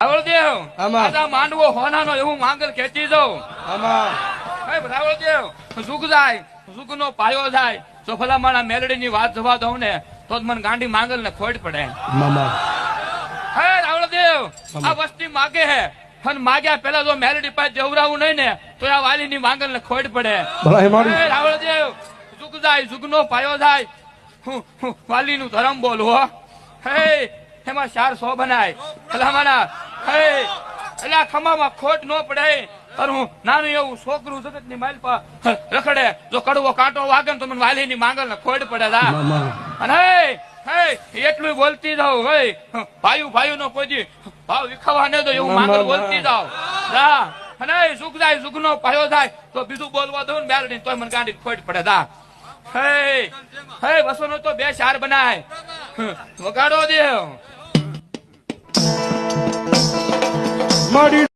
રાવળદેવ આમાં. આજા માંડવો હોનાનો એવું માંગલ ખેંચી જાઉં આમાં હે રાવળદેવ ઝુક જાય ઝુકનો પાયો જાય જો ભલા મારા મેલડીની વાત જવા દઉં ને તો જ મને ગાંડી માંગલ ને ખોટ પડે મામા હે રાવળદેવ આ વસ્તી માગે હે પણ માગ્યા પેલા જો મેલડી પાસે જવરાવું નહીં ને તો આ વાલીની માંગલ ને ખોટ પડે ભલા હે મારી હે રાવળદેવ ઝુક જાય ઝુકનો પાયો જાય હું વાલીનું ધર્મ બોલું હો હે એમાં 400 બનાય ભલા મારા હે એટલે ખમામાં ખોટ ન પડે અરે હું નાનું એવું છોકરું જગત ની માલ પર રખડે જો કડવો કાંટો વાગે ને તો મને વાલી ની માંગલ ને ખોડ પડે મામા અને હે એટલું બોલતી જાવ ભાઈ નો કોઈ ભાવ વિખાવા ન દો એવું માંગલ બોલતી જાવ અને સુખ જાય સુખ નો પાયો થાય તો બીજું બોલવા દઉં ને બેલડી તો મને ગાંડી ખોડ પડે દા હે બસો નો તો 2 4 બનાય વગાડો દેવ મારી